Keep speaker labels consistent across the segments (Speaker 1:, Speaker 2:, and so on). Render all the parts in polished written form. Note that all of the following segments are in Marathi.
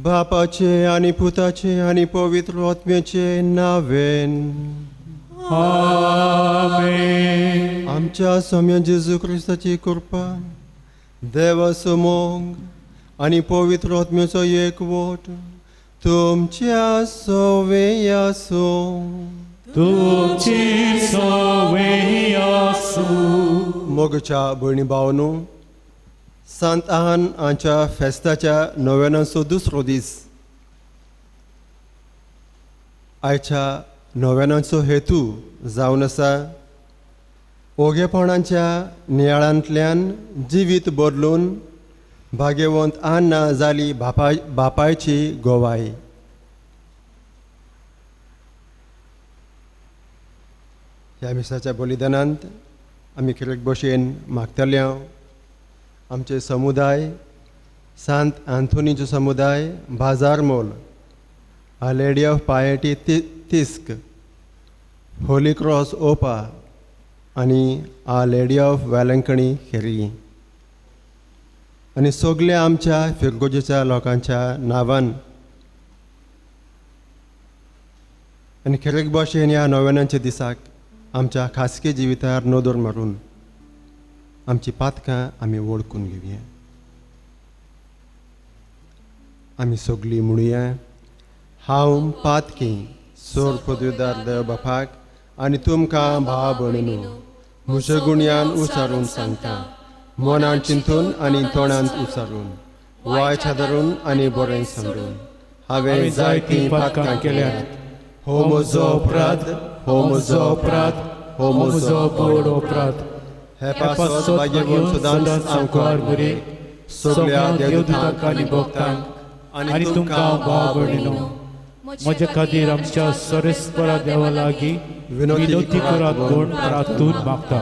Speaker 1: बापाचे आणि पुताचे आणि पवित्र आत्म्याचे नावेन.
Speaker 2: आमेन.
Speaker 1: आमच्या सम्य जेजू ख्रिस्ताची कृपा, देवाचो मोग आणि पवित्र आत्म्याचो एकवट तुमच्या सवेय आसो.
Speaker 2: तुमची सवेय आसूं.
Speaker 1: मोगच्या भयणी भावनो, सांत आहान हांच्या फेस्ताच्या 99 दुसरो दीस. आयच्या 99 हेतू जावन आसा ओगेपणाच्या नियाळांतल्यान जिवीत बदलून भाग्यवंत आन्ना जाली बापायची गोवाई. ह्या मिसाच्या बलिदानांत आमी खेरेक भशेन मागतले आमचे समुदाय, सांत आंथोनीचो समुदाय, बाजार मोल, आ लेडी ऑफ पायटी तिस्क, होली क्रॉस ओपा आनी आ लेडी ऑफ वेलंकणी खेरी आनी सगल्या आमच्या फिरगोजेच्या लोकांच्या नांवान आनी खेरेक भाशेन ह्या 99 दिसाक आमच्या खासगी जिवितार नदर मारून आमची पातकां आमी वळखून घेवया. आमी सगळीं म्हणुया, हांव पातकी सोर पदवीदार देव बापाक आनी तुमकां भाव भयणीनो म्हज्या गुणयान उचारून सांगता, मनान चिंतून आनी तोंडांत उचारून, वायच्या धरून आनी बरें समजून हांवें जायतीं पातकां केल्यात. हो म्हजो अपराध, हो म्हजो अपराध, हो म्हजो
Speaker 2: बोड अपराध.
Speaker 1: हे पासत भाग्यवंत सदांच आमकां बरी सगळ्या देवदूतांक आनी भक्तांक
Speaker 2: आनी तुमकां भाव भयणीनो, म्हजे खातीर आमच्या सर्वेस्परा देवा लागीं विनोती करात म्हूण प्रार्थून मागता.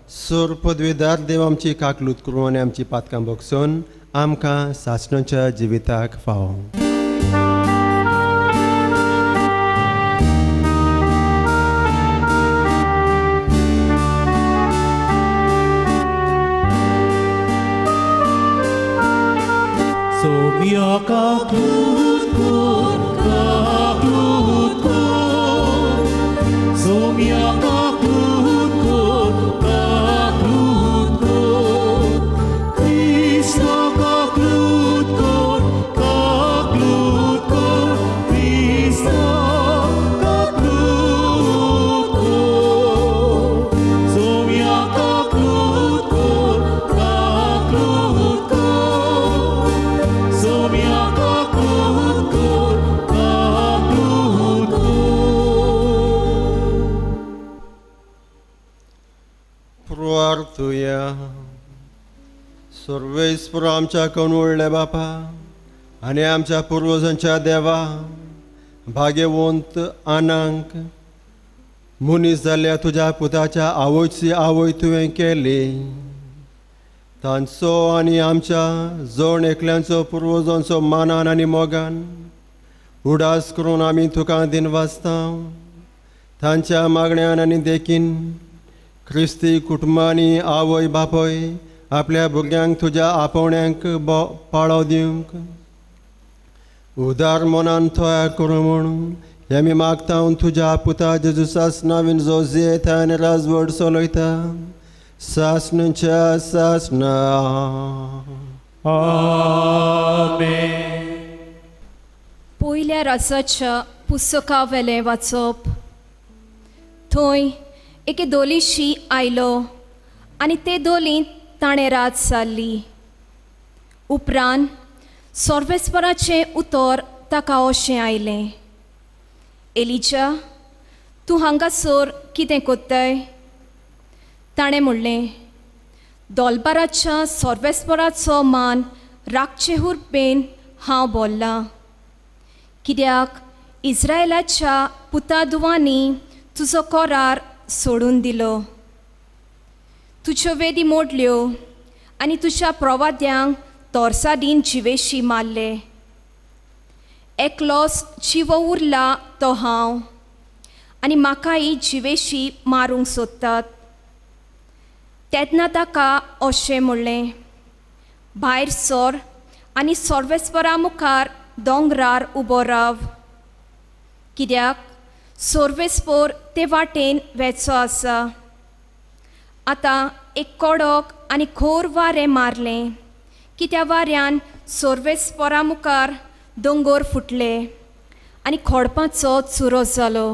Speaker 1: सोर पदवीदार देव आमची काकलूत करूं आनी आमची पातकां बगसून आमकां सासणाच्या जिविताक फावो.
Speaker 2: Sofia kaklut kur, Sofia kaklut kur, Krista kaklut kur, Krista kaklut kur, Sofia kaklut kur, Sofia kaklut kur.
Speaker 1: प्रार्थुया. सर्वेस्पर आमच्या कणवळले बापा आनी आमच्या पुर्वजांच्या देवा, भाग्यवंत आनांक मनीस जाल्ल्या तुज्या पुताच्या आवयची आवय तुवें केली. तांचो आनी आमच्या जोड एकल्यांचो पुर्वजांचो मानान आनी मोगान उडास करून आमी तुका दिन वाचता. तांच्या मागण्यांन आनी देखीन क्रिस्ती कुटुंबांनी आवय बापय आपल्या भुरग्यांक तुज्या आपोवण्यांक पाळो दिवंक उदार मनान तयार करूं म्हूण आमी मागता तुज्या पुता जेजूसास नांवान जो जियेता आनी राजवट चलयता सासणच्या सासणा.
Speaker 2: आमेन.
Speaker 3: पयल्या राजाच्या पुस्तका वेलें वाचप. थंय एके दोलीशी आयलो आनी ते दोलींत ताणें रात जाल्ली. उपरांत सर्वेस्पराचें उतर ताका अशें आयलें, एलिजा, तूं हांगासर कितें कोत्ताय? ताणें म्हणलें, दोलबाराच्या सर्वेस्पराचो मान राखचे हुर्पेन हांव बोल्लां, कित्याक इस्रायेलाच्या पुतादुवांनी तुजो करार सोडून दिलो. तुज्यो वेदी मोडल्यो आनी तुज्या प्रवाद्यांक तोरसादीन जिवेशी मारले. एकलोच जिवो उरला तो हांव आनी म्हाकाय जिवेशी मारूंक सोदतात. तेन्ना ताका अशें म्हणलें, भायर सर आनी सर्वेस्परा मुखार दोंगरार उबो राव, कित्याक सोर्वेस्पोर ते वाटेन वेचो आसा. आतां एक कडक आनी खोर वारें मारलें की त्या वाऱ्यान सोर्वेस्पोरा मुखार दोंगर फुटले आनी खोडपाचो चुरो जालो.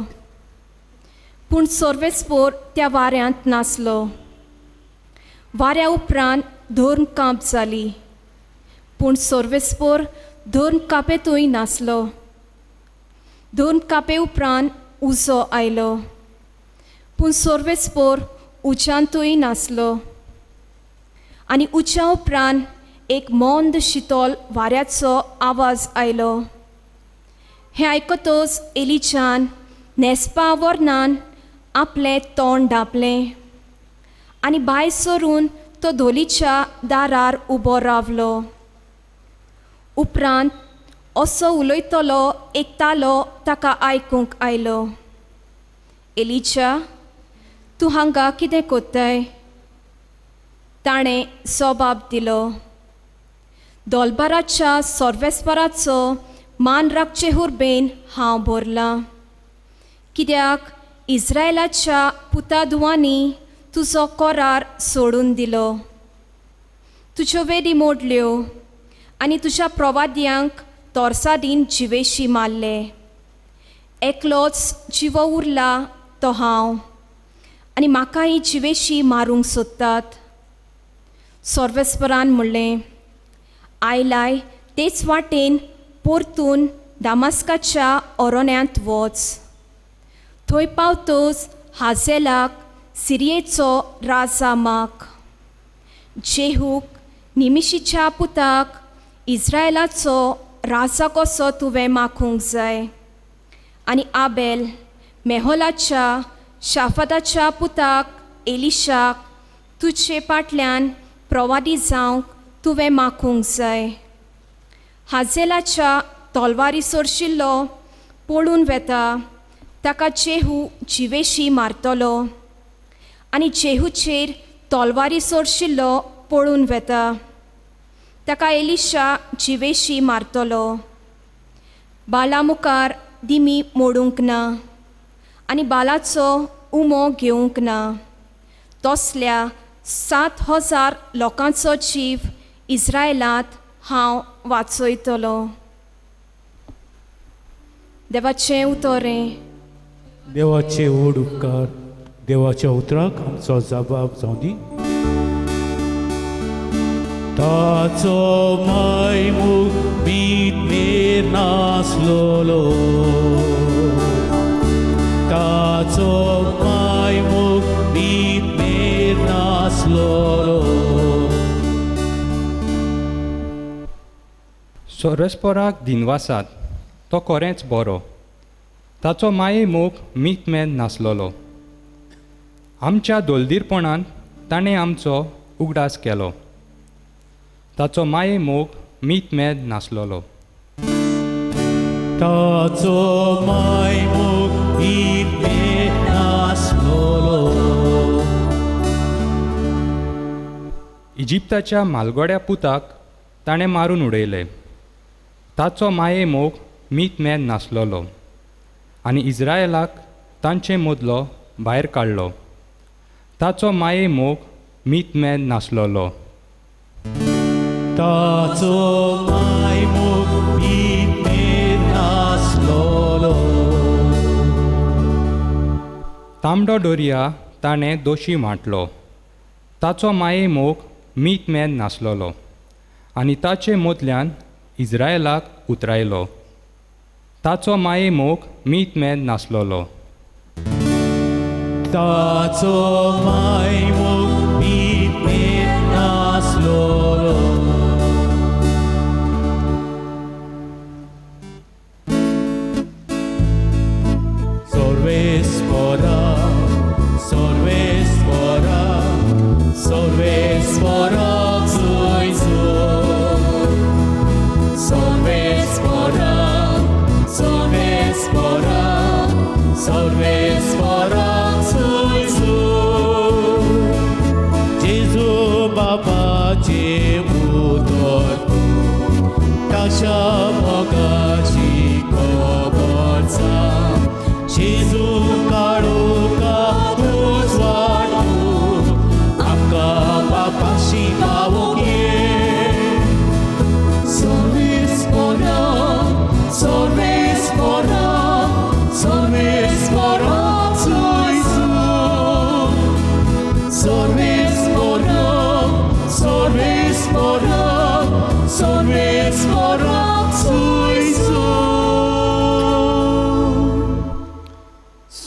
Speaker 3: पूण सोर्वेस्पोर त्या वाऱ्यांत नासलो. वाऱ्या उपरांत धोर्न कांप जाली, पूण सोर्वेस्पोर धोर्न कापेतूय नासलो. धोर्न कापे उपरांत उजो आयलो, पूण सोर्वेस्पोर उज्यांतूय नासलो. आनी उज्या उपरांत एक मोंद शितोल वाऱ्याचो आवाज आयलो. हें आयकतच एलिजान न्हेसपा वरनान आपलें तोंड धांपलें आनी भायर सरून तो धोलीच्या दारार उबो रावलो. उपरांत असो उलयतलो एक तालो ताका आयकूंक आयलो. एलिजा, तूं हांगा कितें कोत्ताय? ताणें जबाब दिलो, दोलबाराच्या सोर्वेस्पराचो मान राखचे हुर्बेन हांव भरलां, कित्याक इस्रायलाच्या पुतादुवांनी तुजो कोरार सोडून दिलो. तुज्यो वेदी मोडल्यो आनी तुज्या प्रवाद्यांक तोर्सादीन जिवेशी मारले. एकलोच जिवो उरला तो हांव, आनी म्हाकाय जिवेशी मारूंक सोदतात. सोर्वेस्परान म्हणलें, आयलाय तेच वाटेन परतून दामास्काच्या ओरोन्यांत वच. थंय पावतच हाजेलाक सिरियेचो राजा माग. जेहूक निमिशीच्या पुताक इस्रायलाचो राजा कसो तुवें मागूंक जाय. आनी आबेल मेहोलाच्या शाफाताच्या पुताक एलिशाक तुजे फाटल्यान प्रवादी जावंक तुवें मागूंक जाय. हाजेलाच्या तलवारी सोरशिल्लो पळून वेता ताका जेहू जिवेशी मारतलो, आनी जेहूचेर तलवारी सोरशिल्लो पळून वेता ताका एलिशा जिवेशी मारतलो. बाला मुखार दिमी मोडूंक ना आनी बालाचो उमो घेवंक ना. तसल्या 7,000 लोकांचो जीव इस्रायलांत हांव वाचयतलो. देवाचें उतोरें.
Speaker 2: देवाचे व्हड उपकार. देवाच्या उतराक आमचो जबाब जावं दी. ताचो मायमूग मीत मेर नासलोलो, ताचो मायमूग मीत मेर नासलोलो.
Speaker 4: सोरेस्पोराक दिनवासात तो कोरेंच बरो. ताचो माये मोग मीत मेद नासलोलो. आमच्या दोलदीरपणान ताणें आमचो उगडास केलो. ताचो माये मोग मीत मेद नासलोलो.
Speaker 2: ताचो मायमूग मीत मेर नासलोलो.
Speaker 4: इजिप्ताच्या मालगोड्या पुताक ताणें मारून उडयले. ताचो माये मोग मीत मेद नासलोलो आनी इस्रायलाक तांचे मदलो भायर काडलो. ताचो माये मोग मीत मेद नासलोलो.
Speaker 2: ताचो मायमूग मीत मेर नासलोलो.
Speaker 4: तांबडो दर्या ताणें दोशी माटलो. ताचो माये मोग मीत मेद नासलोलो आनी ताचे मदल्यान इस्रायलाक उतरायलो. ताचो माये मोग मीत मेद नासलोलो.
Speaker 2: ताचो मायमूग मीत मेर नासलोलो. Sorvespora, sorvespora, sorvespora, Zuizu. Sorvespora, sorvespora, sorvespora, Zuizu. Jesu Baba, Jesu Torku, Tasha. मोगाची कोबोचा जेजू काळोखा उजवाडू आमकां बापाशी पावोंक ये सर्वेस बरो सर्वेस बरो सर्वेस बरो सर्वेस बरो सर्वेस बरो सर्वेस बरो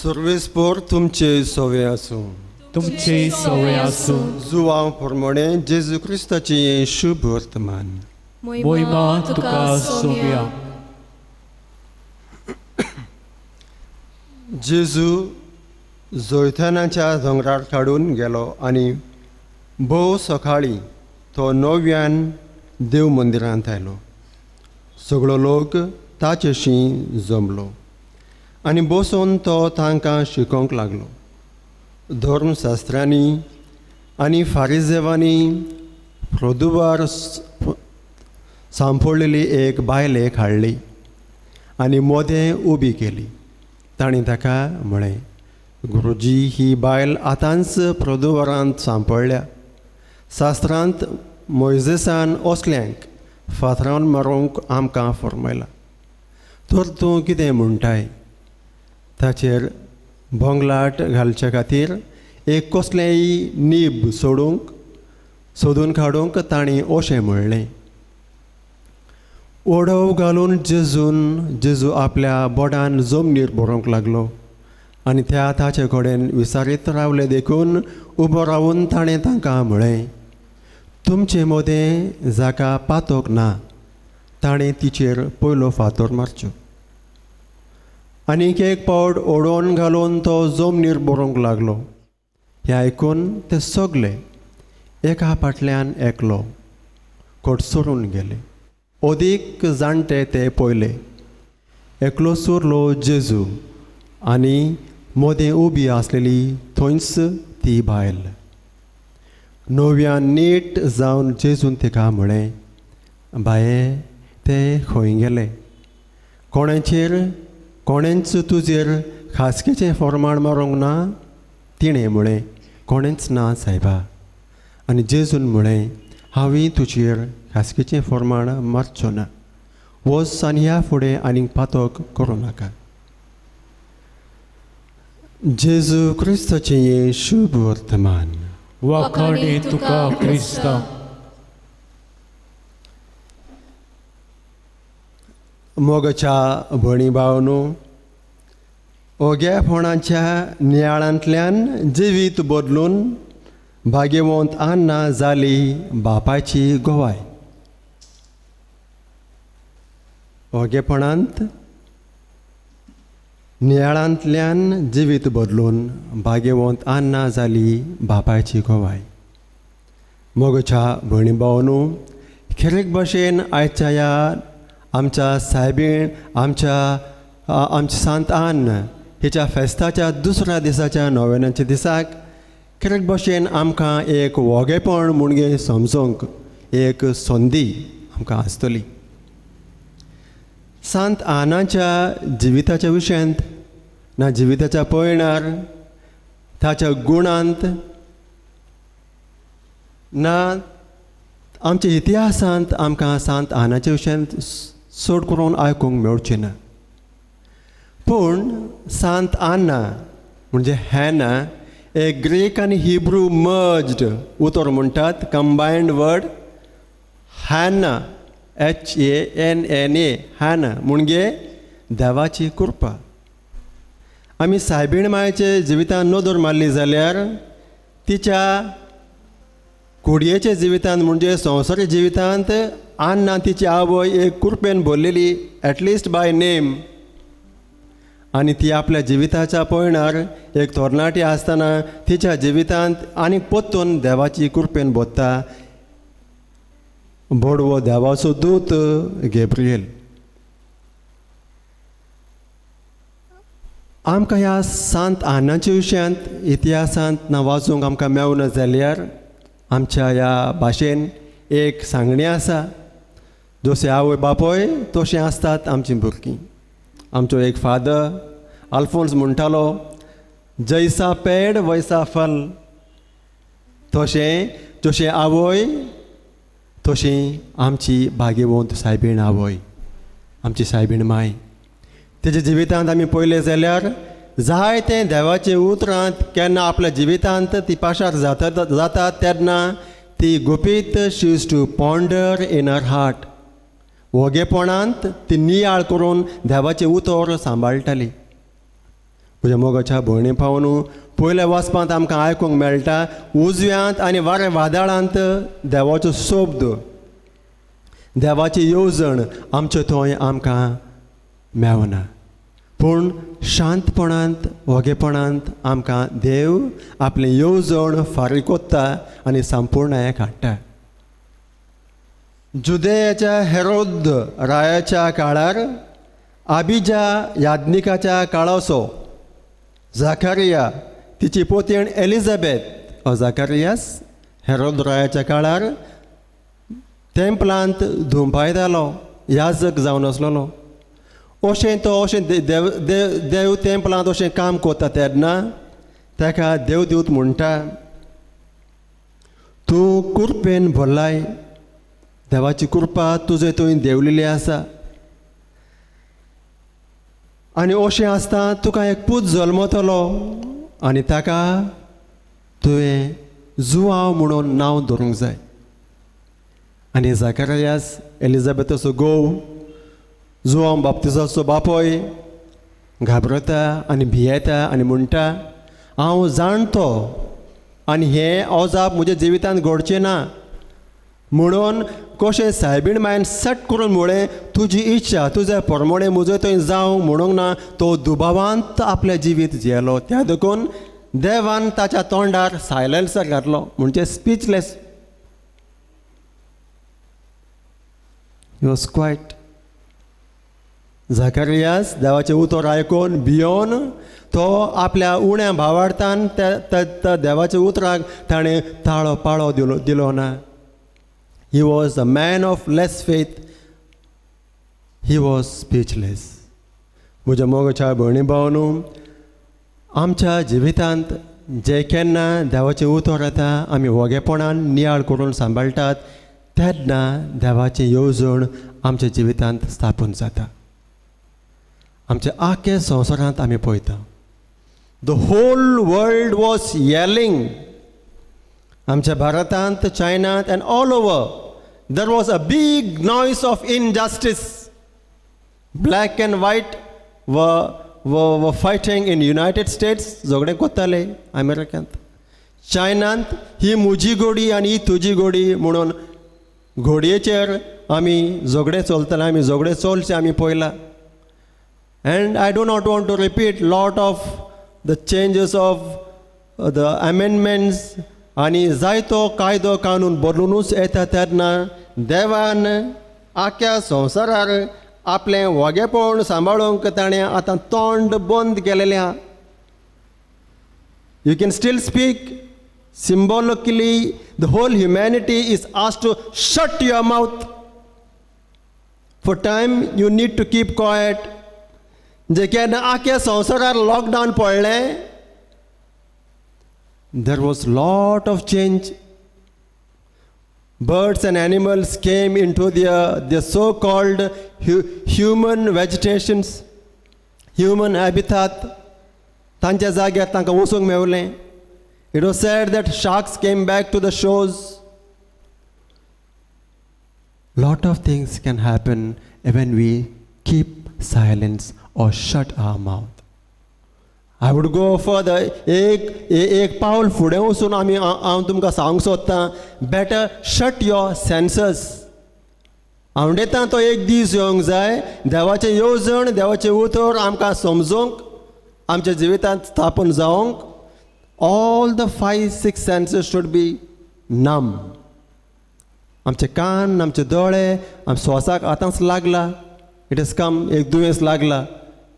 Speaker 1: सर्वेस्पोर तुमचे सोवे आसूं.
Speaker 2: तुमचे सवय आसूं.
Speaker 1: जुवांव प्रमाणे जेजू क्रिस्ताची शुभ वर्तमान.
Speaker 2: मोहिमा तुका सोव्या.
Speaker 1: जेजू जोयथानाच्या दोंगरार काडून गेलो आनी भोव सकाळीं तो नव्यान देव मंदिरांत आयलो. सगळो लोक ताचेशी जमलो आनी बसून तो तांकां शिकोवंक लागलो. धर्मशास्त्रांनी आनी फारिजेवांनी प्रोदुबार सांपडलेली एक बायल एक हाडली आनी मोदें उबी केली. ताणीं ताका म्हळें, गुरुजी, ही बायल आतांच प्रोदुबारांत सांपडल्या. शास्त्रांत मोइजेसान असल्यांक फातरावन मारूंक आमकां फरमायला. तर तूं कितें म्हणटाय? ताचेर बोंगलाट घालचे खातीर एक कसलेंय नीब सोदून काडूंक ताणीं अशें म्हणलें. ओडव घालून जेजू आपल्या बोडान जमनीर बरोवंक लागलो आनी त्या ताचे कडेन विचारीत रावले देखून उबो रावून ताणें तांकां म्हळें, तुमचे मोदें जाका पातोक ना. ताणें तिचेर पयलो फातर मारच्यो. आनीक एक पावट ओडोवन घालून तो जमनीर बरोवंक लागलो. हें आयकून ते सगळे एका फाटल्यान एकलो कोटसरून गेले. अदीक जाणटे ते पयले. एकलो सुरलो जेजू आनी मोदें उबी आसलेली थंयच ती बायल. नव्यान नीट जावन जेजून तिका म्हळें, बाये, ते खंय गेले? कोणेंच तुजेर खासकेचें फर्माण मारूंक ना? तिणें म्हळें, कोणेंच ना सायबा. आनी जेजून म्हळें, हांवें तुजेर खासकेचें फर्माण मारचो ना. वच आनी ह्या फुडें आनीक पातोक करूं नाका. जेजू क्रिस्ताचें हें शुभ वर्तमान.
Speaker 2: वखणी तुका क्रिस्ता.
Speaker 1: मोगाच्या भणी भावनो, ओग्यापणाच्या नियाळांतल्यान जिवीत बदलून भाग्यवंत आन्ना जाली बापाची गोवाय. ओगेपणांत नियाळांतल्यान जिवीत बदलून भाग्यवंत आन्ना जाली बापाची गोवाय. मोगाच्या भणी भावनो, खरेक भाशेन आयच्या ह्या आमच्या सायबीण आमची सांत आन्न हिच्या फेस्ताच्या दुसऱ्या दिसाच्या नोवेनाच्या दिसाक खरेक भाशेन आमकां एक वोगेपण म्हणगे समजूंक एक संदी आमकां आसतली. सांत आनाच्या जिविताच्या विशयांत ना जिविताच्या पयणार ताच्या गुणांत ना आमच्या इतिहासांत आमकां सांत आनाच्या विशयांत चड करून आयकूंक मेळचें ना. पूण सांत आन्ना म्हणजे हॅना एक ग्रीक आनी हिब्रू मर्ज्ड उतर म्हणटात, कंबायंड वर्ड हॅना, HANNA, हॅना म्हणजे देवाची कृपा. आमी सायबीण मायेचे जिवितांत नदर मारली जाल्यार तिच्या कुडयेच्या जिवितांत म्हणजे संवसारी जिवितांत आन्ना तिची आवय एक कृपेन भरलेली एटलिस्ट बाय नेम. आनी ती आपल्या जिविताच्या पयणार एक तरणाटी आसतना तिच्या जिवितांत आनीक परतून देवाची कृपेन भोगता बोडवो देवाचो दूत गेब्रियल. आमकां ह्या सांत आन्नाच्या विशयांत इतिहासांत ना वाचूंक आमकां मेळना जाल्यार आमच्या ह्या भाशेन एक सांगणी आसा. जशें आवय बापोय तशीं आसतात आमचीं भुरगीं. आमचो एक फादर आल्फोन्स म्हणटालो, जैसा पेड वैसा फल. जशें आवय तशीं आमची भाग्यवंत सायबीण आवय, आमची सायबीण माय. तेजे जिवितांत आमी पळयलें जाल्यार जायते देवाचे उतरांत केन्ना आपल्या जिवितांत ती पाशार जातात तेन्ना ती गुपीत she use to ponder in her heart. वोगेपणांत ती नियाळ करून देवाचे उतर सांबाळटाली. म्हज्या मोगाच्या भयणी पावून पयल्या वाचपांत आमकां आयकूंक मेळटा, उजव्यांत आनी वारे वादळांत देवाचो शब्द, देवाची येवजण आमचे थंय आमकां मेवना. पूण शांतपणांत वोगेपणांत आमकां देव आपलें येवजण फारीक कोत्ता आनी संपूर्णयाक हाडटा. जुदेयाच्या हेरोद रायाच्या काळार आबिजा याज्ञिकाच्या काळाचो जाकारिया तिची पोतीण एलिझाबेथ जाकारियास हेरोद रायाच्या काळार टेंपलांत धुंपायतालो, याजक जावन आसलेलो. अशें देव टेंपलांत अशें काम कोत्ता तेन्ना ताका देवदूत म्हणटा, तूं कुरपेन भरलाय, देवाची कृपा तुजे थंय देंवलेली आसा. आनी अशें आसता तुका एक पूत जल्मतलो आनी ताका तुवें जुआंव म्हणून नांव दवरूंक जाय. आनी जाकारियास एलिझाबेथाचो घोव जुआंव बाप्तिसाचो बापोय घाबरता आनी भियेता आनी म्हणटा, हांव जाणतो आनी हें अजाप म्हज्या जिवितांत घडचें ना. म्हणून कशें सायबीण मायन सट करून म्हळें, तुजी इच्छा तुजे परमणे म्हजो थंय जावं म्हणूंक ना. तो दुबावांत आपलें जिवीत जियेलो. त्या देखून देवान ताच्या तोंडार सायलेन्सर घातलो, म्हणजे speechless. He was quiet. Zacharias देवाचें उतर आयकून भियोन तो आपल्या उण्या भावार्थान त्या देवाच्या उतराक ताणें ताळो पाळो दिलो ना. He was a man of less faith. He was speechless. म्हज्या मोगाच्या भयणी भावांनो, आमच्या जिवितांत जे केन्ना देवाचें उतर येता आमी वोगेपणान नियाळ करून सांबाळटात तेन्ना देवाची येवजण आमच्या जिवितांत स्थापन जाता. आमच्या आख्या संवसारांत आमी पळयता, the whole world was yelling. आमच्या भारतांत, चायनांत and all over there was a big noise of injustice. Black and white were fighting in United States. झगडे कोत्ताले अमेरिकांत. चायनांत ही म्हजी घोडी आनी ही तुजी घोडी म्हणून घोडयेचेर आमी झगडे चलतले, आमी झगडे चलचे आमी पळयला. And I do not want to repeat lot of the changes of the amendments आनी जायतो कायदो कानून बदलूनच येता तेन्ना देवान आख्या संवसारार आपलें वोगेपण सांबाळूंक ताणें आतां तोंड बंद केलेलें आहा. You can still speak. Symbolically, the whole humanity is asked to shut your mouth. For time, you need to keep quiet. जे केन्ना आख्या संवसारार लॉकडावन पडलें, there was lot of change. Birds and animals came into their so-called human vegetations, human habitat. तांच्या जाग्यार तांकां वचूंक मेवलें. It was said that sharks came back to the shores. Lot of things can happen when we keep silence or shut our mouth. I would go further. एक पावल फुडें वचून हांव तुमकां सांगूंक सोदतां, better shut your senses. हांव म्हणटा तो एक दीस येवंक जाय, देवाचें येवजण, देवाचें उतर आमकां समजूंक, आमच्या जिवितांत स्थापन जावंक. All the 5-6 senses should be numb. आमचे कान, आमचे दोळे, आमच्या श्वासाक आतांच लागला. It has come, एक दुयेंस लागला.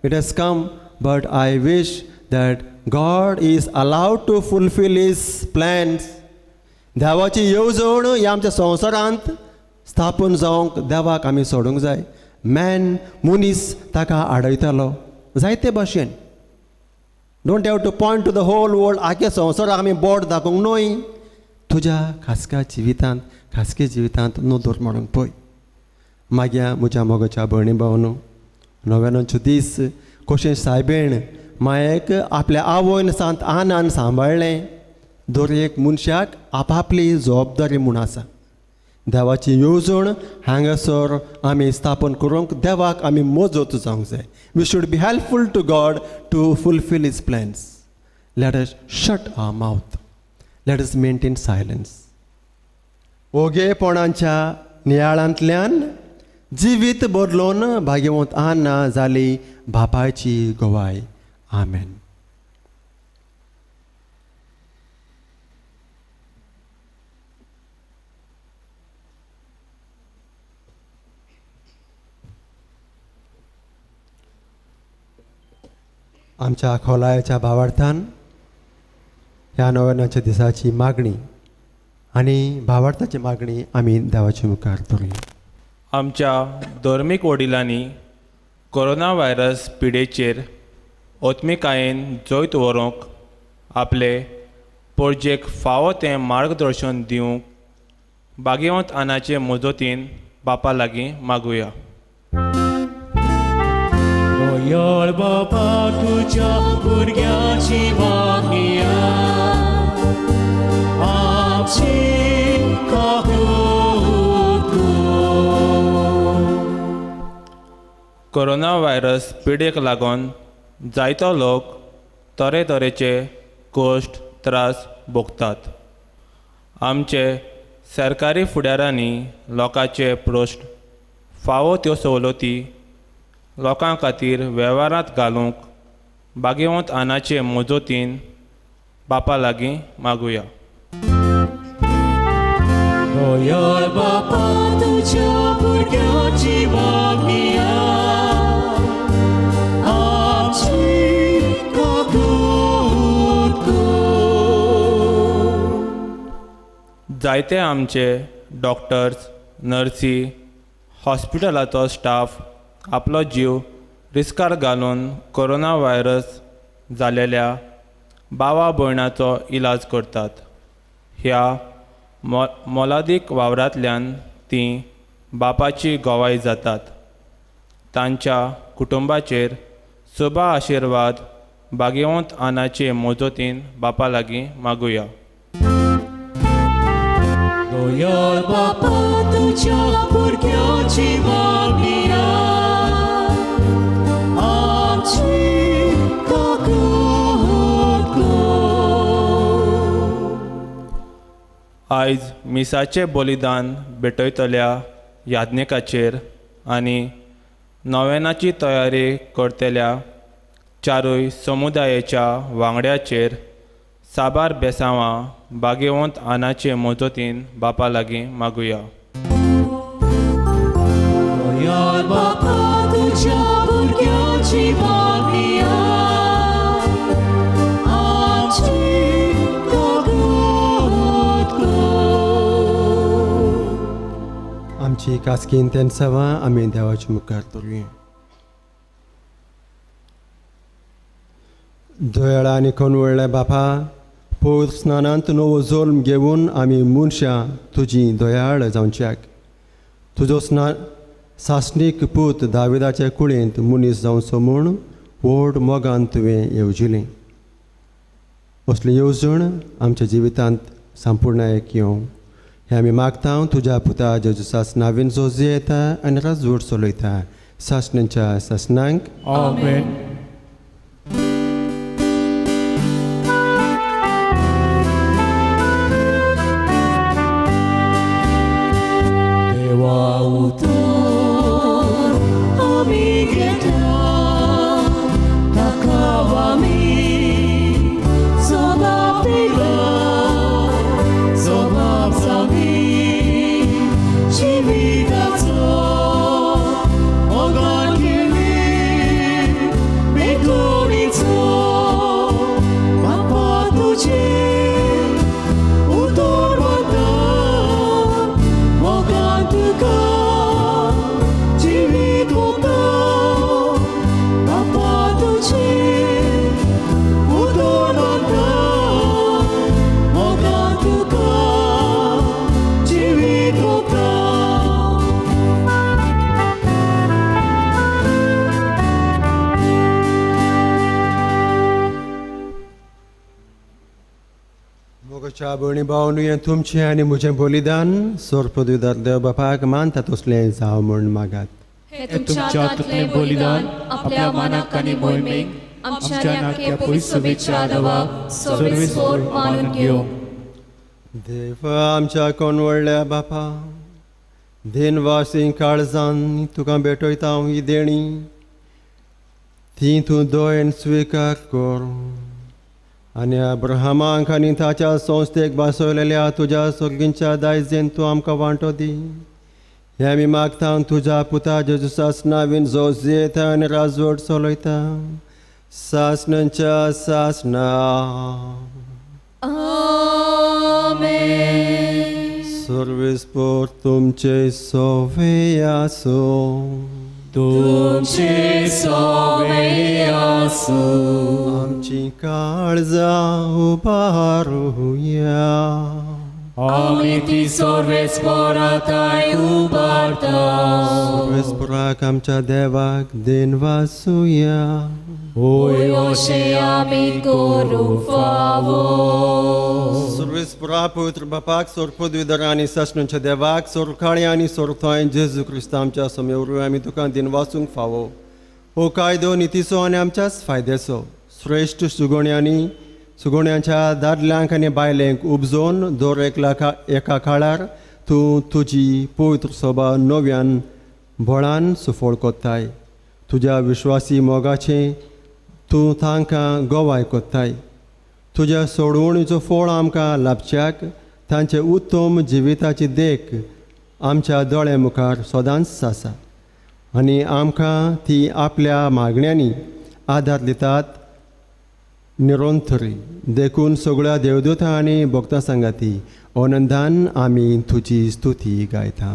Speaker 1: It has come, but I wish that God is allowed to fulfill His plans. देवाची येवजण ही आमच्या संवसारांत स्थापन जावंक देवाक आमी सोडूंक जाय. मॅन मनीस ताका आडयतालो जायते भाशेन. Don't have to point to the whole world. आख्या संवसाराक आमी बोट दाखोवंक न्हय. तुज्या खासका जिवितांत खासके जिवितांत नदर म्हणून पळय. मागीर म्हज्या मोगाच्या भयणी भावनो, नव्याणोचे दीस कशें सायबीण मायेक आपल्या आवयन सांत आनान सांबाळलें. दर एक मनशाक आपआपली जबाबदारी म्हूण आसा. देवाची येवजण हांगासर आमी स्थापन करूंक देवाक आमी मजत जावंक जाय. We should be helpful to God to fulfil his plans. Let us shut our mouth. Let us maintain silence. ओगेपणांच्या नियाळांतल्यान जिवीत बदलून भाग्यवंत आना जाली बापायची गोवाय. आमेन. आमच्या खोलायच्या भावार्थान ह्या नव्यानाच्या दिसाची मागणी आनी भावार्थाची मागणी आमी देवाच्या मुखार धरूया.
Speaker 5: आमच्या धर्मीक वडिलांनी कोरोना व्हायरस पिडेचेर ओत्मिकायेन जैत व्हरूंक आपले पोरजेक फावो तें मार्गदर्शन दिवंक भाग्यवंत आनाचे मजतीन बापा लागीं मागुया.
Speaker 2: दयाळ बापा तुज्या भुरग्याची मागणी आमची
Speaker 5: कोरोना व्हायरस पिडेक लागून जायतो लोक तरेतरेचे कश्ट त्रास भोगतात. आमचे सरकारी फुडाऱ्यांनी लोकांचे प्रश्न फावो त्यो सवलती लोकां खातीर वेव्हारांत घालूंक भाग्यवंत आनाचे मजतीन बापा लागीं मागुया.
Speaker 2: दयाळ बापा तुज्या भुरग्याची मागणी
Speaker 5: जायते आमचे डॉक्टर्स, नर्सी, हॉस्पिटलाचो स्टाफ आपलो जीव रिस्कार घालून कोरोना व्हायरस जालेल्या भावा भयणाचो इलाज करतात. ह्या मोलादीक वावरांतल्यान तीं बापाची गोवाय जातात. तांच्या कुटुंबाचेर शुभ आशिर्वाद भाग्यवंत आनाचे मजतीन बापा लागीं मागुया.
Speaker 2: दयाळ बापा तुज्या भुरग्याची मागणी
Speaker 5: आयज मिसाचें बलिदान भेटयतल्या याज्ञिकाचेर आनी नोवेनाची तयारी करतल्या चारूय समुदायाच्या वांगड्याचेर साबार बेसांवां भाग्यवंत आनाचे मजतीन बापा लागीं मागुया.
Speaker 2: दयाळ बापा तुज्या भुरग्याची मागणी
Speaker 1: आमची कास्कीन तेंसावां आमी देवाच्या मुखार धरूया. दयाळा आनी कनवळ्ळे बापा, पवित्र स्नानांत नवो जल्म घेवन आमी मनशां तुजी दयाळ जावच्याक तुजो सासणीक पूत दाविदाच्या कुळेंत मनीस जावचो म्हूण व्हड मोगान तुवें येवजिलें. असली येवजण आमच्या जिवितांत संपूर्णायेक येवं हें आमी मागता तुज्या पुता जेजुसास नांवेन जो येता आनी राजवट चलयता सासणेच्या सासणांक.
Speaker 2: आमेन.
Speaker 1: सोरच्या भयणी भावनुयें तुमचें आनी म्हजें बलिदान सोर पदवीदार देव बापाक मानता तसलें जावं म्हण मागात.
Speaker 3: हे
Speaker 2: तुमच्या हातांतलें बलिदान आपल्या मानाक आनी मोहिमेक आमच्या आनी आख्या पवित्र सभेच्या आदाराक सर्वेस्वर मानून घेवं.
Speaker 1: देव आमच्या कोण व्हडल्या बापा देनवासी काळजान तुका भेटयता हांव ही देणी ती तूं दोयन स्विकार कर आनी अब्राहमाक आनी ताच्या संस्थेक बसयलेल्या तुज्या सर्गींच्या दायजेन तूं आमकां वांटो दी. हें आमी मागता तुज्या पुता जेजुसास नांवीन जो जियेता आनी राजवट चलयता सासणांच्या सासणा. सर्वेस्पर तुमचे सोवे आसो.
Speaker 2: तुमचे सोवे आसो.
Speaker 1: आमची काळजां उबारुया.
Speaker 2: आमी ती सर्वेस्पराताय उबारता.
Speaker 1: सर्वेस्पराक आमच्या देवाक देन वासुया.
Speaker 2: ओय अशें आमी करूंक फावो.
Speaker 1: सर्वेस्परा पवित्र बापाक सोर पदवीधर आनी सासणांच्या देवाक सोर काळी आनी सोर थंय जेजू क्रिस्त आमच्या समेवर आमी तुका दिन वाचूंक फावो. हो कायदो नितीचो आनी आमच्याच फायद्याचो श्रेश्ठ सुगोण्यांच्या दादल्यांक आनी बायलेंक उपजोवन दर एका काळार तूं तुजी पवित्र सभा नव्यान बळान सुफोळ कोत्ताय. तुज्या विश्वासी मोगाचें तूं तांकां गोवाय कोत्ताय. तुज्या सोडवणीचो फळ आमकां लाभच्याक तांचे उत्तम जिविताची देख आमच्या दोळ्या मुखार सदांच आसा आनी आमकां ती आपल्या मागण्यांनी आदार दितात निरोंतरी. देखून सगळ्या देवदूतां आनी भक्तां सांगाती आनंदान आमी तुजी स्तुती गायता.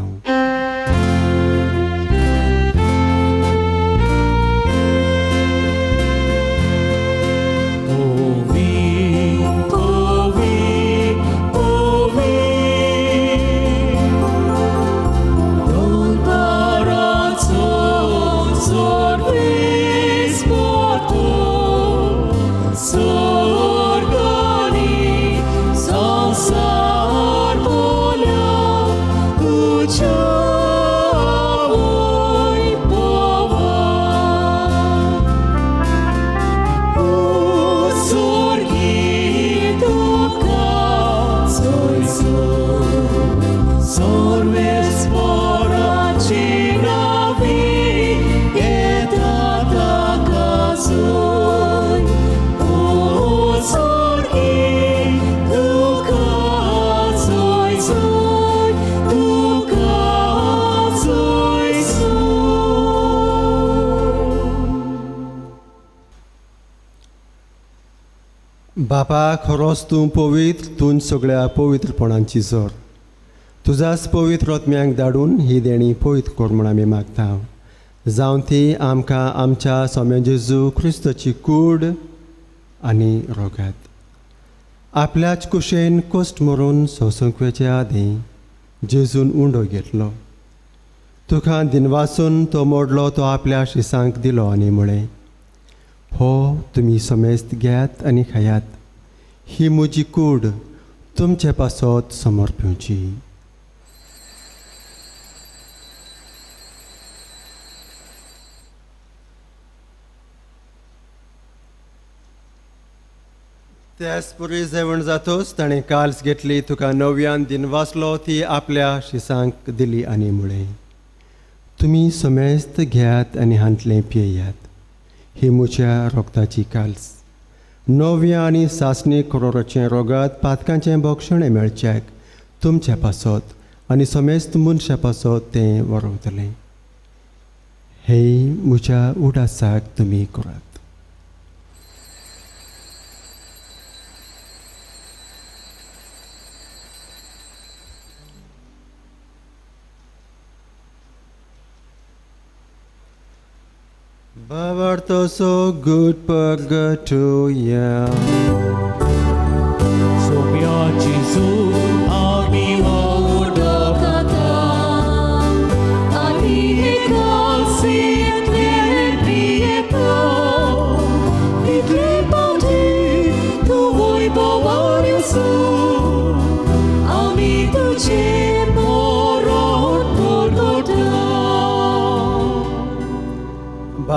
Speaker 1: बापा खरोच तूं पवित्र तूं सगळ्या पवित्रपणांची जोर. तुज्याच पवित्र आत्म्यांक धाडून ही देणी पवित्र कर म्हूण आमी मागता. जावं ती आमकां आमच्या सोम्या जेजू क्रिस्ताची कूड आनी रोगात. आपल्याच कुशेन कश्ट मरून सोंसुंकवेचे आदीं जेजून उंडो घेतलो. तुका दिनवासून तो मोडलो तो आपल्या शिसांक दिलो आनी म्हळें हो तुमी समेस्त घेयात आनी खायात. ही म्हजी कूड तुमचे पासत समर्पिवची. त्याच पुरी जेवण जातोच ताणें काल्स घेतली तुका नव्यान दिनवासलो ती आपल्या शिसांक दिली आनी म्हळें तुमी समेस्त घेयात आनी हांतलें पियेयात. ही म्हज्या रोगताची काल्स. नव्या आनी सासणी करोराचें रोगात पातकांचें भक्षण मेळच्याक तुमच्या पासत आनी समेस्त मनशा पासत तें वरवतलें. हे म्हज्या उडासाक तुमी करात. Bavartoso good purgatoria.
Speaker 2: सोम्या जेजू आमी वडकता आनी हे काल्सींतले पियेता. इतले पावटी तूं वैभवान येसू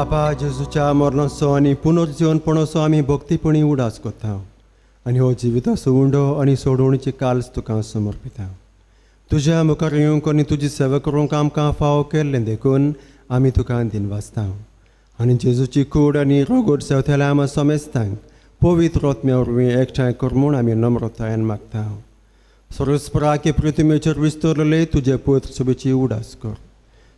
Speaker 1: बापा जेजूच्या मरणाचो आनी पुनर्जीवनपणाचो आमी भक्तीपणी उडास कोत्ता आनी हो जिविताचो उंडो आनी सोडवणीची काल्स तुका समर्पिता. तुज्या मुखार येवंक आनी तुजी सेवा करूंक आमकां फाव केल्लें देखून आमी तुका दिनवासता आनी जेजूची कूड आनी रोगोड सेवथेल्या आमी समेस्तांक पवित्र आत्म्या वरवीं एकठांय कर म्हूण आमी नम्रतायेन मागता. सर्वस्पराके पृथ्वीचेर विस्तरलेले तुजे पुत्र सुबेची उडास कर.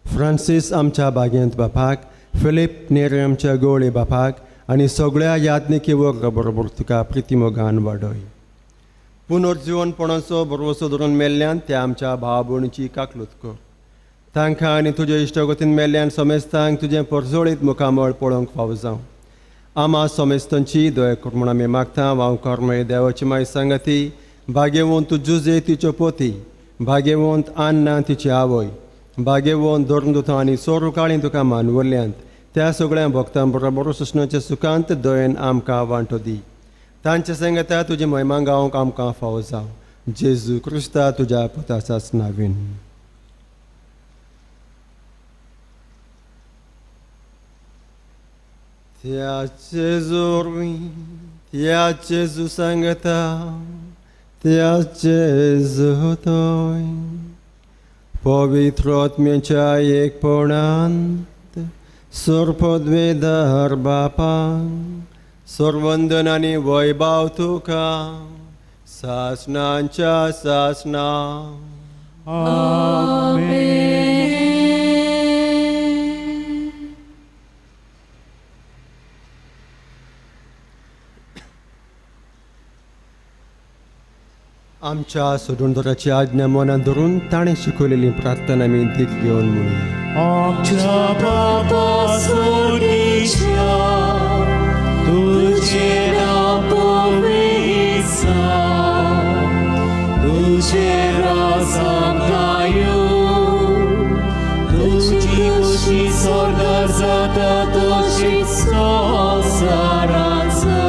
Speaker 1: फ्रांसीस आमच्या बागेंत बापाक, फिलीप नेरे आमच्या गोळे बापाक आनी सगळ्या याज्ञिकी वर्गा बरोबर तुका प्रितीमोगान वाडय. पुनर्जीवनपणाचो भरवसो धरून मेल्ल्यान त्या आमच्या भाव भयणीची काकलूत कर. तांकां आनी तुज्या इश्टगतीन मेल्ल्यान समेस्तांक तुजें परजोळीत मुखामळ पळोवंक फाव जावं. आमा समेस्तांची दया कर म्हूण आमी मागता. वांवकार मेळ देवाची माय सांगती, भाग्यवंत जुजे तिच्यो पोती, भाग्यवंत आन्ना तिची आवय, भाग्यवंत धर्मदूतां आनी सोरू काळी तुका मानवल्यांत त्या सगळ्या भक्तां बरोबर सुस्नाच्या सुखांत दयेन आमकां वांटो दी. तांचे संगता तुजी महिमा गावंक आमकां फाव जावं. जेजू क्रिस्ता तुज्या पुताच्याच नांवेन. त्या जेजू वरवीं, त्या जेजू सांगता, त्या जेजू थंय पवित्र आत्म्याच्या एकपणांत सर्पद्वेदार बापांक सर्वंदन आनी वैभव तुका सासणांच्या सासणा. आमच्या सोडूनदाराची आज्ञा मनात धरून ताणें शिकवलेली प्रार्थना आमी दीक घेवन म्हणूया.
Speaker 2: आमच्या बापा सोडीच्या तुझे नाव पवित्र जावं, तुझे राज्य येवं, तुझी खुशी स्वर्गार जाता तशीच संवसारांत जावं.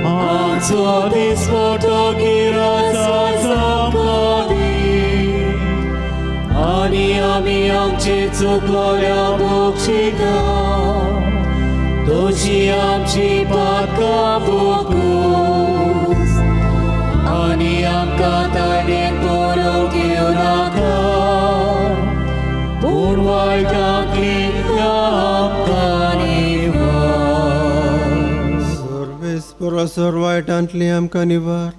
Speaker 2: आमचो दिसपटो गिराचा आमकां दी आनी आमी आमचे चुकलोल्या बक्षिता. तुजी आमची पातकां बोगूस आनी आमकां तायडेन पडूंक दिवनाका, पूण वायटांतली आमकां निवार.
Speaker 1: सर्वेस्परासर वायटांतली आमकां निवार.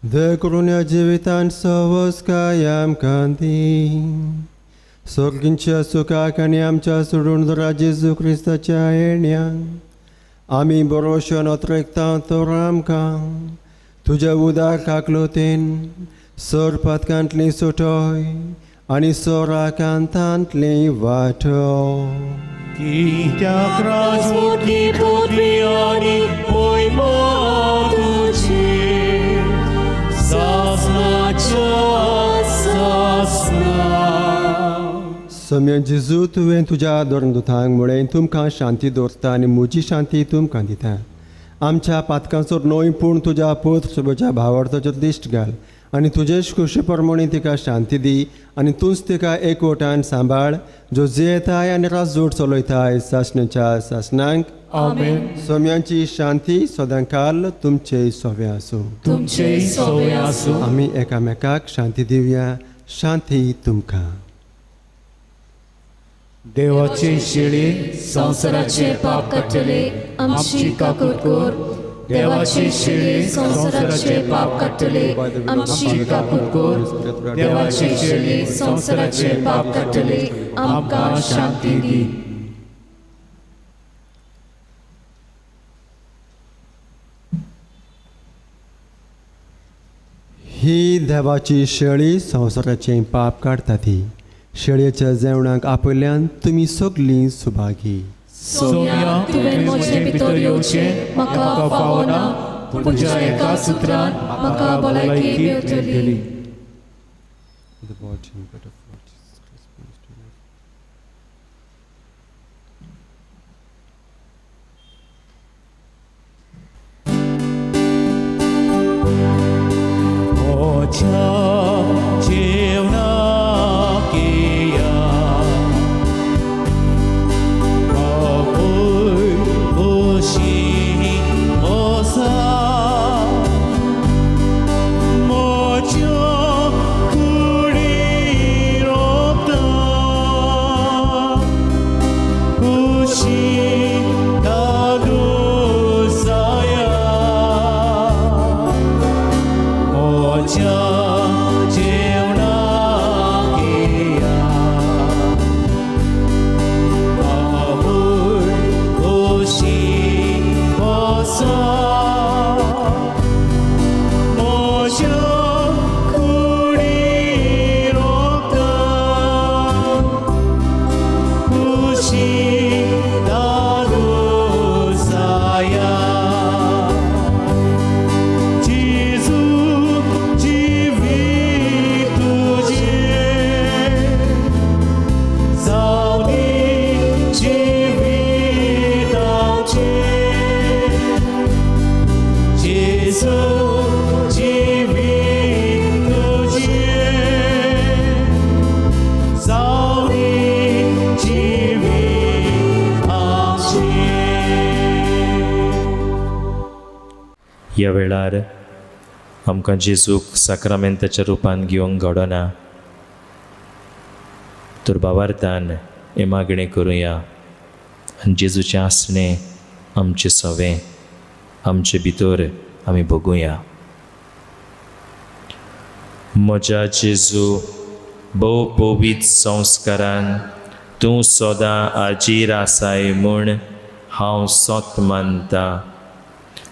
Speaker 1: दया करून ह्या जिवितांत सवस्काय आमकां दी. सर्गींच्या सुखाक आनी आमच्या सोडूनदारा जेजू क्रिस्ताच्या येण्याक आमी बरोवशेन अत्रेकता तर आमकां तुज्या उदार काकलोतेन सर पातकांतली सुटय आनी सोराकांतांतली वाटो.
Speaker 2: कित्याक राजवटी पृथ्वी आनी महिमा तुजी सासणाच्या सासणा.
Speaker 1: सम्य जेजू तुवें तुज्या धर्मदूतांक म्हळें तुमकां शांती दवरता आनी म्हजी शांती तुमकां दिता. आमच्या पातकांचो न्हय पूण तुज्या पुत्र सोबच्या भावार्थाचो दिश्ट घाल आनी तुजेच खुशी प्रमाणे तिका शांती दी आनी तूंच तिका एकवटान सांबाळ, जो जियेताय आनी राजवट चलयताय सासणेच्या सासणांक.
Speaker 2: आमेन.
Speaker 1: सोम्यांची शांती सदांकाल तुमचे सोवे आसूं.
Speaker 2: तुमचे सोवे आसूं.
Speaker 1: आमी एकामेकाक शांती दिवया. शांती तुमकां.
Speaker 2: देवाचे शेळी संवसाराचे पाप काडटले आमची काकूट कर. देवाचे शेळी संवसाराचे पाप काडटले आमची काकूट कर. देवाचे शेळी संवसाराचे पाप काडटले आमकां शांती दी.
Speaker 1: ही देवाची शेळी संवसाराचें पाप काडटा ती. शेळयेच्या जेवणाक आपयल्यान तुमी सगलीं सुभागी.
Speaker 2: सोम्या तुवें म्हजे भितर येवचें म्हाका फावना, पूण तुज्या एका सुत्रान म्हाका भलायकी मेळटली. जेवणाक येया
Speaker 6: ह्या वेळार आमकां जेजूक साक्रामेंताच्या रुपान घेवंक घडना, तर बाबार्थान हे मागणें करुया आनी जेजूचें आसणें आमचें सवें आमचे भितर आमी भोगुया. म्हज्या जेजू, भोव पवित्र संस्कारान तूं सदां हाजीर आसाय म्हूण हांव सोत मानता.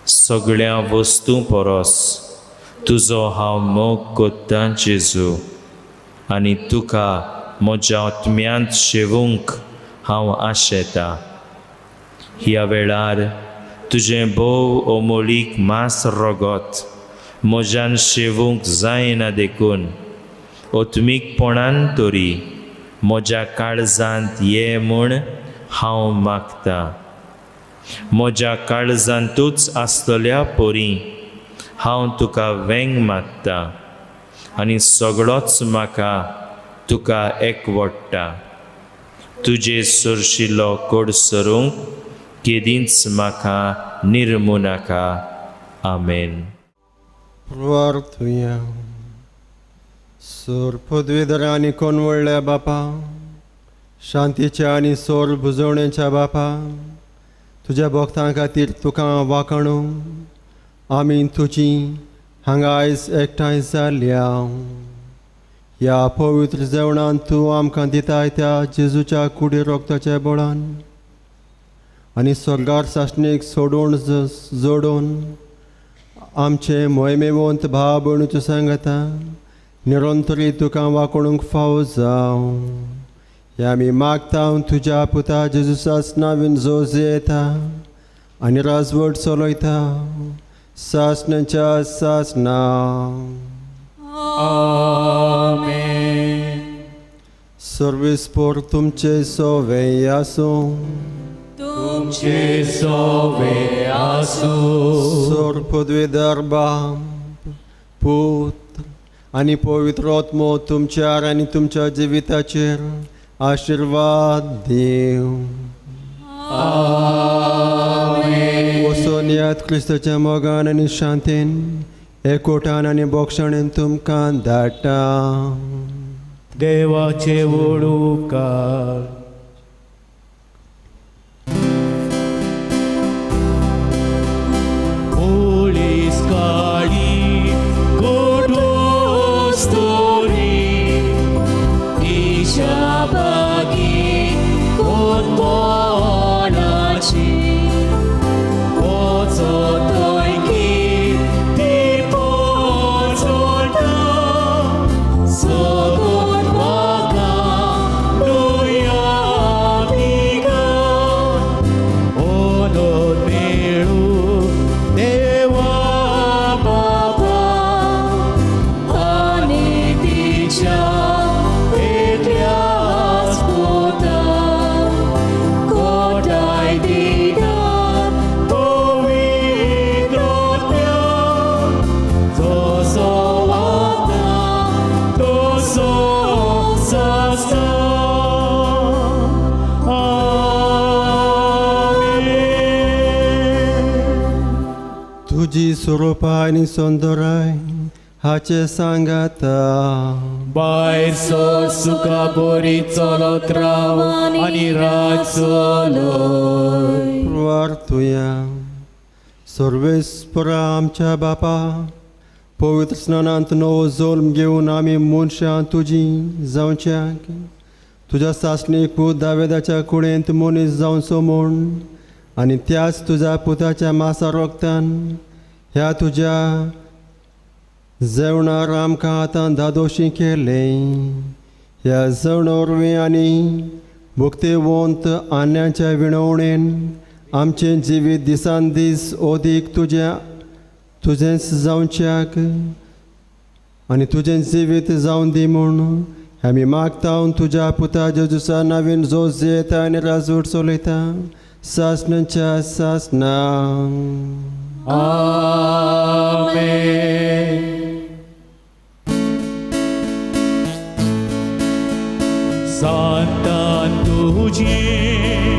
Speaker 6: सगळ्या वस्तू परस तुजो हांव मोग कोत्ता जेजू, आनी तुका म्हज्या आत्म्यांत शेवूंक हांव आशेता. ह्या वेळार तुजें भोव अमोलीक मास रगत म्हज्यान शेवूंक जायना देखून ओत्मीकपणान तरी म्हज्या काळजांत ये म्हूण हांव मागतां. म्हज्या काळजांतूच आसतल्या पोरी हांव तुका वेंग मागतां आनी सगळोच म्हाका तुका एकवडटा. तुजे सरशिल्लो कोड सरूंक केदींच म्हाका निर्मू नाका. आमेन.
Speaker 1: प्रार्थुया. सोर पदवीधर आनी कोनवडल्या बापा, शांतीच्या आनी सोर बुजवणेच्या बापा, तुज्या भक्तां खातीर तुका वाखाणू आमी तुजी हांगा आयज एकठांय जाल्ल्या. ह्या पवित्र जेवणान तूं आमकां दिताय त्या जेजूच्या कुडी रोगताच्या बळान आनी स्वर्गार सासणेक जोडून आमचे मोहिमेवंत भाव भयणीच्यो सांगता निरंतरी तुका वाकोणूंक फावो जावं. हे आमी मागता तुज्या पुता जेजूसाच नांवीन जो येता आनी राजवट चलयता सासणाच्या सासना. सर्वेस्पोर तुमचे सोवे आसूं.
Speaker 2: तुमचे सोवे आसूं.
Speaker 1: सोर पदवीधर बाप, पुत्र आनी पवित्र आत्मो तुमच्यार आनी तुमच्या जिविताचेर आशिर्वाद दिव. वचून यात क्रिस्ताच्या मोगान आनी शांतीन एकोटान आनी बोक्षणेन तुमकां धाडटा.
Speaker 2: देवाचे वळूकार. पोलीस काळी गोठोस तोरी ईशा बागी कोणाची पोचोतोय की ती पोचोता सोदून म्हाका दुया भिगा ओलोन मेळू देवा बाबा आनी तिच्या एकल्याच पुता कोटाय दिना पवित्र जसो वाता तसो आसता.
Speaker 1: तुजी स्वरूपा आनी सौंदर्य हाचे सांगाता.
Speaker 2: भायर सर सुका बरी चलत राव आनी रात चलय.
Speaker 1: प्रार्थुया. सर्वेस्परा आमच्या बापा, पवित्र स्नानांत नवो जल्म घेवन आमी मनशां तुजी जावच्याक तुज्या सासणेक पूत दावेदाच्या कुडेंत मनीस जावचो म्हूण आनी त्याच तुज्या पुताच्या मासा रोगतान ह्या तुज्या जेवणार आमकां आतां दादोशी केलें. ह्या जेवणा वरवीं आनी भुक्तेवंत आन्याच्या विणवणेन आमचें जिवीत दिसान दीस ओदीक तुजेंच जावच्याक आनी तुजें जिवीत जावन दी म्हूण आमी मागता तुज्या पुता जेजूसा नांवीन जो येता आनी राजवट चलयता सासणाच्या सासना.
Speaker 2: आमेन. सांतान तुजें